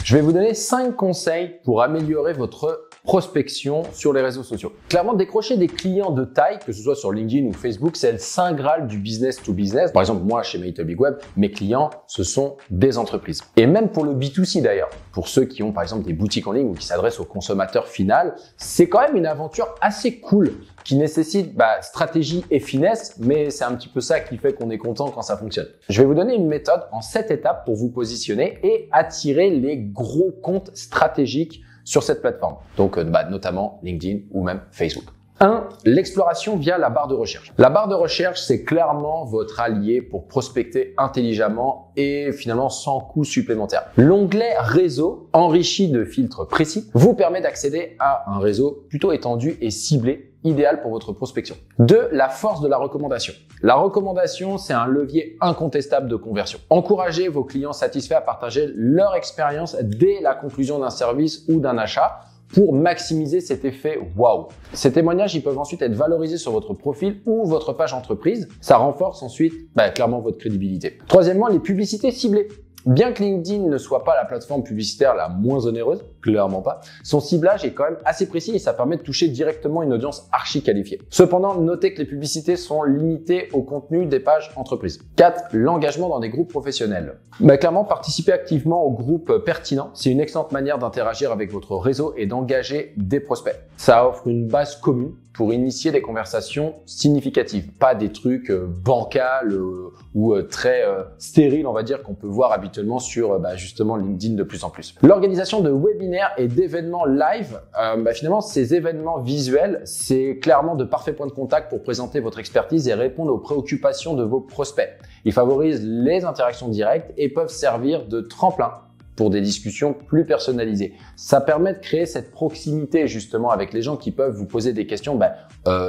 Je vais vous donner 5 conseils pour améliorer votre prospection sur les réseaux sociaux. Clairement, décrocher des clients de taille, que ce soit sur LinkedIn ou Facebook, c'est le saint graal du business to business. Par exemple, moi, chez MyTalkBigWeb, mes clients, ce sont des entreprises. Et même pour le B2C d'ailleurs, pour ceux qui ont par exemple des boutiques en ligne ou qui s'adressent au consommateur final, c'est quand même une aventure assez cool qui nécessite stratégie et finesse, mais c'est un petit peu ça qui fait qu'on est content quand ça fonctionne. Je vais vous donner une méthode en 7 étapes pour vous positionner et attirer les gros comptes stratégiques sur cette plateforme, donc notamment LinkedIn ou même Facebook. 1. L'exploration via la barre de recherche. La barre de recherche, c'est clairement votre allié pour prospecter intelligemment et finalement sans coût supplémentaire. L'onglet réseau, enrichi de filtres précis, vous permet d'accéder à un réseau plutôt étendu et ciblé, idéal pour votre prospection. 2. La force de la recommandation. La recommandation, c'est un levier incontestable de conversion. Encouragez vos clients satisfaits à partager leur expérience dès la conclusion d'un service ou d'un achat pour maximiser cet effet wow. Ces témoignages, ils peuvent ensuite être valorisés sur votre profil ou votre page entreprise. Ça renforce ensuite clairement votre crédibilité. Troisièmement, les publicités ciblées. Bien que LinkedIn ne soit pas la plateforme publicitaire la moins onéreuse, clairement pas, son ciblage est quand même assez précis et ça permet de toucher directement une audience archi qualifiée. Cependant, notez que les publicités sont limitées au contenu des pages entreprises. 4. L'engagement dans des groupes professionnels. Clairement, participer activement aux groupes pertinents, c'est une excellente manière d'interagir avec votre réseau et d'engager des prospects. Ça offre une base commune pour initier des conversations significatives, pas des trucs bancals ou très stériles, on va dire, qu'on peut voir habituellement sur justement LinkedIn de plus en plus. L'organisation de webinaires et d'événements live, finalement, ces événements visuels, c'est clairement de parfaits points de contact pour présenter votre expertise et répondre aux préoccupations de vos prospects. Ils favorisent les interactions directes et peuvent servir de tremplin pour des discussions plus personnalisées. Ça permet de créer cette proximité justement avec les gens qui peuvent vous poser des questions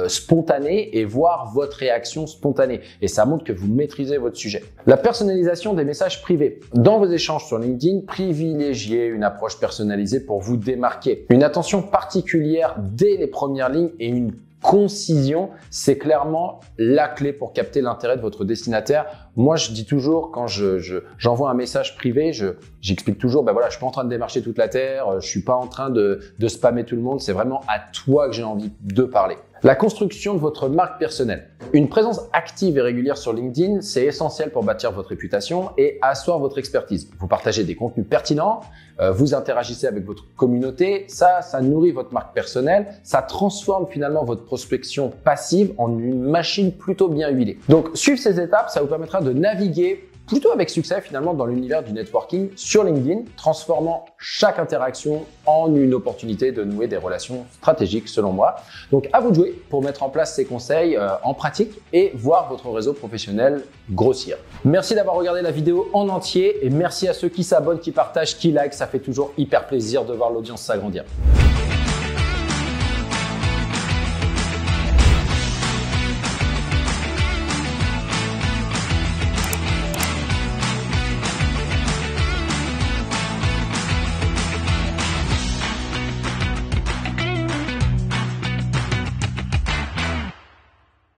spontanées et voir votre réaction spontanée. Et ça montre que vous maîtrisez votre sujet. La personnalisation des messages privés. Dans vos échanges sur LinkedIn, privilégiez une approche personnalisée pour vous démarquer. Une attention particulière dès les premières lignes et une concision, c'est clairement la clé pour capter l'intérêt de votre destinataire. Moi, je dis toujours, quand j'envoie un message privé, j'explique toujours, je suis pas en train de démarcher toute la terre, je suis pas en train de spammer tout le monde, c'est vraiment à toi que j'ai envie de parler. La construction de votre marque personnelle. Une présence active et régulière sur LinkedIn, c'est essentiel pour bâtir votre réputation et asseoir votre expertise. Vous partagez des contenus pertinents, vous interagissez avec votre communauté, ça nourrit votre marque personnelle, ça transforme finalement votre prospection passive en une machine plutôt bien huilée. Donc, suivre ces étapes, ça vous permettra de naviguer plutôt avec succès finalement dans l'univers du networking sur LinkedIn, transformant chaque interaction en une opportunité de nouer des relations stratégiques selon moi. Donc à vous de jouer pour mettre en place ces conseils en pratique et voir votre réseau professionnel grossir. Merci d'avoir regardé la vidéo en entier et merci à ceux qui s'abonnent, qui partagent, qui like, ça fait toujours hyper plaisir de voir l'audience s'agrandir.